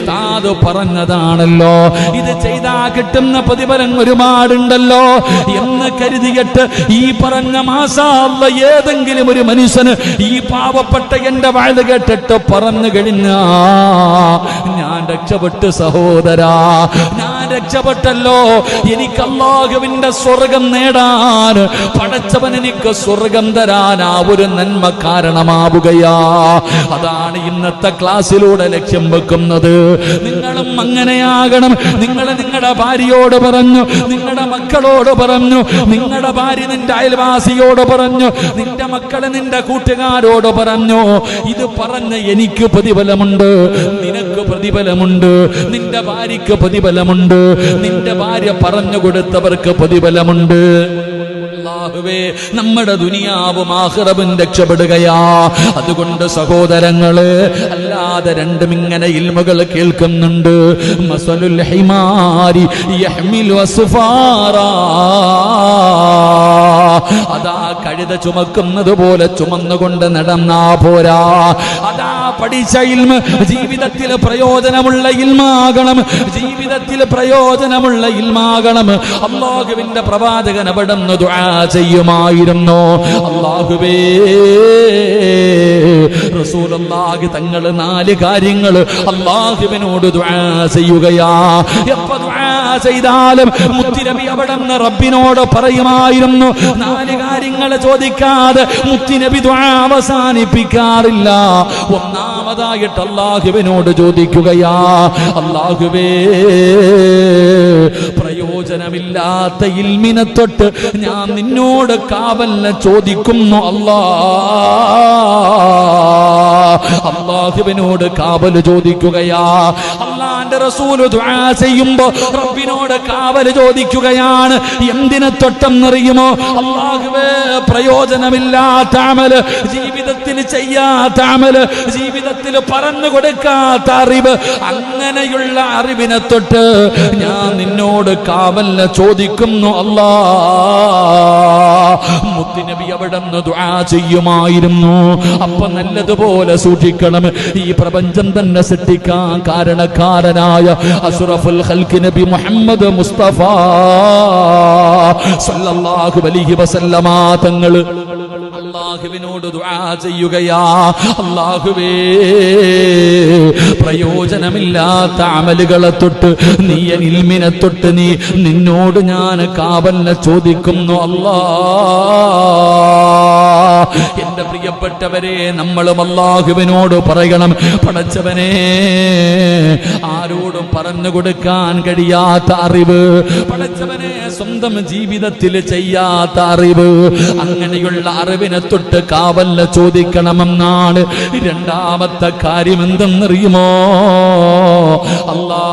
ഉസ്താദ് പറഞ്ഞതാണല്ലോ, ഇത് ചെയ്താ കിട്ടുന്ന പ്രതിഫലം ഒരുപാടുണ്ടല്ലോ എന്ന് കരുതിയിട്ട് ഈ പറഞ്ഞ മാസാള്ള ഏതെങ്കിലും ഒരു മനുഷ്യന് ഈ പാവപ്പെട്ട എന്റെ വാഴ കേട്ടിട്ട് പറഞ്ഞു കഴിഞ്ഞാ ഞാൻ രക്ഷപ്പെട്ടു സഹോദരാ, ഞാൻ രക്ഷപ്പെട്ടല്ലോ. എനിക്ക് അല്ലാഹുവിന്റെ സ്വർഗം നേടാൻ പടച്ചവൻ എനിക്ക് സ്വർഗം തരാൻ ആ ഒരു നന്മ കാരണമാവുകയാ. അതാണ് ഇന്നത്തെ ക്ലാസ്സിലൂടെ ലക്ഷ്യം വെക്കുന്നത്. നിങ്ങളും അങ്ങനെയാകണം. നിങ്ങൾ നിങ്ങളുടെ ഭാര്യയോട് പറഞ്ഞു, നിങ്ങളുടെ മക്കളോട് പറഞ്ഞു, നിങ്ങളുടെ ഭാര്യ നിന്റെ അയൽവാസിയോട് പറഞ്ഞു, നിന്റെ മക്കളെ നിന്റെ കൂട്ടുകാരോട് പറഞ്ഞു. ഇത് പറഞ്ഞ എനിക്ക് പ്രതിഫലമുണ്ട്, നിനക്ക് പ്രതിഫലമുണ്ട്, നിന്റെ ഭാര്യയ്ക്ക് പ്രതിഫലമുണ്ട്, നിന്റെ ഭാര്യ പറഞ്ഞു കൊടുത്തവർക്ക് പ്രതിഫലമുണ്ട്. അല്ലാഹുവേ, നമ്മുടെ ദുനിയാവും ആഖിറവും രക്ഷപ്പെടുകയാ. അതുകൊണ്ട് സഹോദരങ്ങള്, അല്ലാതെ രണ്ടും ഇങ്ങനെ ഇൽമുകൾ കേൾക്കുന്നുണ്ട്. മസലുൽ ഹിമാരി യഹ്മിലു അസ്ഫാറാ, അതാ കഴുത ചുമക്കുന്നത് പോലെ ചുമന്നുകൊണ്ട് നടന്നാ പോരാ. അതാ പഠിച്ച ഇൽമ് ജീവിതത്തിൽ പ്രയോജനമുള്ള ഇൽമാകണം, ജീവിതത്തിൽ പ്രയോജനമുള്ള ഇൽമാകണം. അല്ലാഹുവിന്റെ പ്രവാചകൻ അവിടുന്ന് ദുആ ചെയ്യുമായിരുന്നു. അല്ലാഹുവേ, റസൂലുള്ളാഹി തങ്ങൾ 4 കാര്യങ്ങൾ അല്ലാഹുവിനോട് ദുആ ചെയ്യുകയാ. എപ്പോൾ ദുആ ചെയ്താലും മുത്തുനബി അവിടുന്ന് റബ്ബിനോട് പറയുമായിരുന്നു. 4 കാര്യങ്ങൾ ചോദിക്കാതെ മുത്തുനബി ദുആ അവസാനിപ്പിക്കാറില്ല. ഒന്നാമതായിട്ട് അല്ലാഹുവിനോട് ചോദിക്കുകയാ, അല്ലാഹുവേ, പ്രയോജനമില്ലാത്ത ഇൽമിനെ തൊട്ട് ഞാൻ നിന്നോട് കാവലിനെ ചോദിക്കുന്നു അല്ലാ. അല്ലാഹുവിനോട് കാവൽ ചോദിക്കുകയാ. അല്ലാഹുവിന്റെ റസൂൽ ദുആ ചെയ്യുമ്പോൾ റബ്ബിനോട് കാവൽ ചോദിക്കുകയാണ്. എന്തിനെ തൊട്ടെന്നറിയുമോ? അല്ലാഹുവേ, പ്രയോജനമില്ലാത്ത അമല്, ജീവിതത്തിൽ ചെയ്യാത്ത അമല്, ജീവിതത്തിൽ പറഞ്ഞു കൊടുക്കാത്ത അറിവ്, അങ്ങനെയുള്ള അറിവിനെ തൊട്ട് ഞാൻ നിന്നോട് കാവലിനെ ചോദിക്കുന്നു അല്ലാ. മുത്തുനബി അവിടുന്ന് ദുആ ചെയ്യുമായിരുന്നു. അപ്പൊ നല്ലതുപോലെ സൂക്ഷിക്കണം. ഈ പ്രപഞ്ചം തന്നെ സൃഷ്ടിക്കാൻ കാരണക്കാരനായ അഷ്റഫുൽ ഖൽഖ് നബി മുഹമ്മദ് മുസ്തഫ സല്ലല്ലാഹു അലൈഹി വസല്ലമ തങ്ങൾ അല്ലാഹുവിനോട് ദുആ ചെയ്യുകയാ. അല്ലാഹുവേ, പ്രയോജനമില്ലാത്ത അമലുകളെ തൊട്ട്, നീ ഇൽമിനെ തൊട്ട് നിന്നോട് ഞാൻ കാവലിനെ ചോദിക്കുന്നു അല്ലാ. എന്റെ പ്രിയപ്പെട്ടവരെ, നമ്മളും അല്ലാഹുവിനോട് പറയണം, പടച്ചവനെ, ആരോടും പറഞ്ഞു കൊടുക്കാൻ കഴിയാത്ത അറിവ്, പടച്ചവനെ, സ്വന്തം ജീവിതത്തിൽ ചെയ്യാത്ത അറിവ്, അങ്ങനെയുള്ള അറിവിനെ തൊട്ട് കാവലിനെ ചോദിക്കണമെന്നാണ്. രണ്ടാമത്തെ കാര്യം എന്തെന്നറിയുമോ? അല്ലാ,